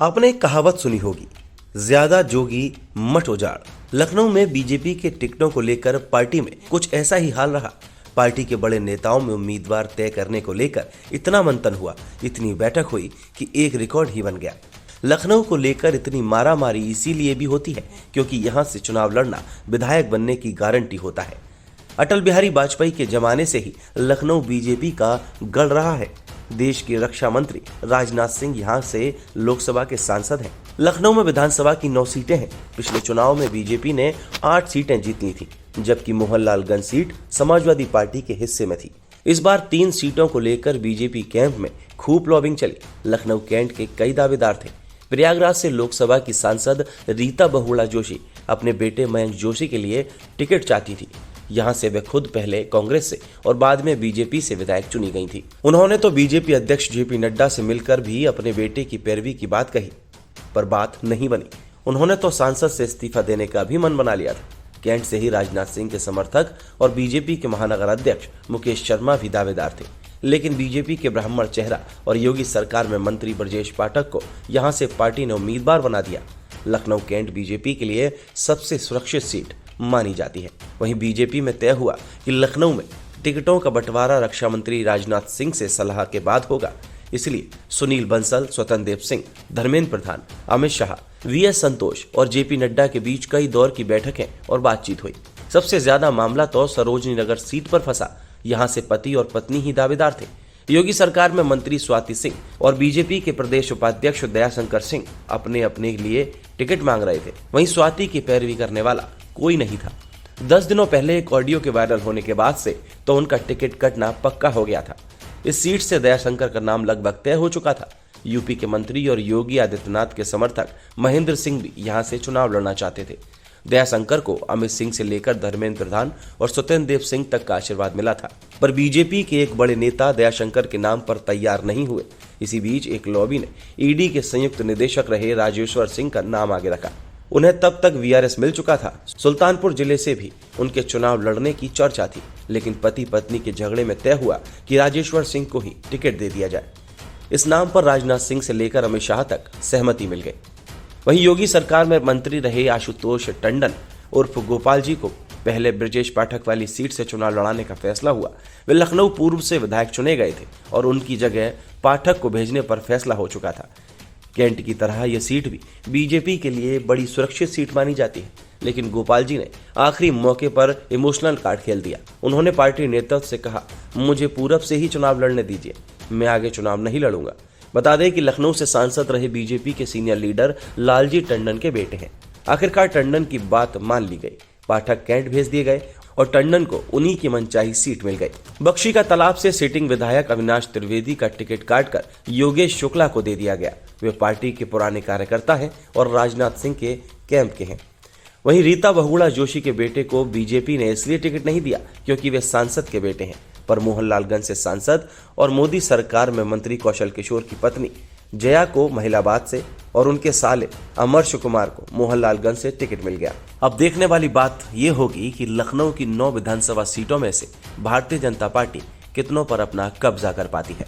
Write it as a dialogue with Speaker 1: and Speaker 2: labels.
Speaker 1: आपने एक कहावत सुनी होगी, ज्यादा जोगी मठ उजाड़। लखनऊ में बीजेपी के टिकटों को लेकर पार्टी में कुछ ऐसा ही हाल रहा। पार्टी के बड़े नेताओं में उम्मीदवार तय करने को लेकर इतना मंथन हुआ, इतनी बैठक हुई कि एक रिकॉर्ड ही बन गया। लखनऊ को लेकर इतनी मारामारी इसीलिए भी होती है क्योंकि यहां से चुनाव लड़ना विधायक बनने की गारंटी होता है। अटल बिहारी वाजपेयी के जमाने से ही लखनऊ बीजेपी का गढ़ रहा है। देश के रक्षा मंत्री राजनाथ सिंह यहां से लोकसभा के सांसद हैं। लखनऊ में विधानसभा की 9 सीटें हैं। पिछले चुनाव में बीजेपी ने 8 सीटें जीती थी, जबकि मोहनलालगंज सीट समाजवादी पार्टी के हिस्से में थी। इस बार 3 सीटों को लेकर बीजेपी कैंप में खूब लॉबिंग चली। लखनऊ कैंट के कई दावेदार थे। प्रयागराज से लोकसभा की सांसद रीता बहुगुणा जोशी अपने बेटे मयंक जोशी के लिए टिकट चाहती थी। यहां से वे खुद पहले कांग्रेस से और बाद में बीजेपी से विधायक चुनी गई थी। उन्होंने तो बीजेपी अध्यक्ष जेपी नड्डा से मिलकर भी अपने बेटे की पैरवी की बात कही, पर बात नहीं बनी। उन्होंने तो सांसद से इस्तीफा देने का भी मन बना लिया था। कैंट से ही राजनाथ सिंह के समर्थक और बीजेपी के महानगर अध्यक्ष मुकेश शर्मा भी दावेदार थे, लेकिन बीजेपी के ब्राह्मण चेहरा और योगी सरकार में मंत्री ब्रजेश पाठक को यहां से पार्टी ने उम्मीदवार बना दिया। लखनऊ कैंट बीजेपी के लिए सबसे सुरक्षित सीट मानी जाती है। वहीं बीजेपी में तय हुआ कि लखनऊ में टिकटों का बंटवारा रक्षा मंत्री राजनाथ सिंह से सलाह के बाद होगा। इसलिए सुनील बंसल, स्वतंत्र देव सिंह, धर्मेंद्र प्रधान, अमित शाह, वीएस संतोष और जेपी नड्डा के बीच कई दौर की बैठकें और बातचीत हुई। सबसे ज्यादा मामला तो सरोजनी नगर सीट पर फंसा। यहां से पति और पत्नी ही दावेदार थे। योगी सरकार में मंत्री स्वाति सिंह और बीजेपी के प्रदेश उपाध्यक्ष दयाशंकर सिंह अपने अपने लिए टिकट मांग रहे थे। वहीं स्वाति की पैरवी करने वाला कोई नहीं था। 10 दिनों पहले एक ऑडियो के वायरल होने के बाद से तो उनका टिकट कटना पक्का हो गया था। इस सीट से दयाशंकर का नाम लगभग तय हो चुका था। यूपी के मंत्री और योगी आदित्यनाथ के समर्थक महेंद्र सिंह भी यहां से चुनाव लड़ना चाहते थे। दयाशंकर को अमित सिंह से लेकर धर्मेंद्र प्रधान और स्वतंत्र देव सिंह तक का आशीर्वाद मिला था, पर बीजेपी के एक बड़े नेता दयाशंकर के नाम पर तैयार नहीं हुए। इसी बीच एक लॉबी ने ईडी के संयुक्त निदेशक रहे राजेश्वर सिंह का नाम आगे रखा। उन्हें तब तक वीआरएस मिल चुका था। सुल्तानपुर जिले से भी उनके चुनाव लड़ने की चर्चा थी, लेकिन पति पत्नी के झगड़े में तय हुआ कि राजेश्वर सिंह को ही टिकट दे दिया जाए। इस नाम पर राजनाथ सिंह से लेकर अमित शाह तक सहमति मिल गई। वहीं योगी सरकार में मंत्री रहे आशुतोष टंडन उर्फ गोपाल जी को पहले ब्रजेश पाठक वाली सीट से चुनाव लड़ाने का फैसला हुआ। वे लखनऊ पूर्व से विधायक चुने गए थे और उनकी जगह पाठक को भेजने पर फैसला हो चुका था। कैंट की तरह यह सीट भी बीजेपी के लिए बड़ी सुरक्षित सीट मानी जाती है, लेकिन गोपाल जी ने आखिरी मौके पर इमोशनल कार्ड खेल दिया। उन्होंने पार्टी नेतृत्व से कहा, मुझे पूरब से ही चुनाव लड़ने दीजिए, मैं आगे चुनाव नहीं लड़ूंगा। बता दें कि लखनऊ से सांसद रहे बीजेपी के सीनियर लीडर लालजी टंडन के बेटे हैं। आखिरकार टंडन की बात मान ली गई। पाठक कैंट भेज दिए गए और टंडन को उन्हीं की मनचाही सीट मिल गई। बख्शी का तालाब से सिटिंग विधायक अविनाश त्रिवेदी का टिकट काटकर योगेश शुक्ला को दे दिया गया। वे पार्टी के पुराने कार्यकर्ता हैं और राजनाथ सिंह के कैंप के हैं। वहीं रीता बहुगुणा जोशी के बेटे को बीजेपी ने इसलिए टिकट नहीं दिया क्योंकि वे सांसद के बेटे हैं, पर मोहनलालगंज से सांसद और मोदी सरकार में मंत्री कौशल किशोर की पत्नी जया को महिलाबाद से और उनके साले अमरश कुमार को मोहनलालगंज से टिकट मिल गया। अब देखने वाली बात यह होगी कि लखनऊ की 9 विधानसभा सीटों में से भारतीय जनता पार्टी कितनों पर अपना कब्जा कर पाती है।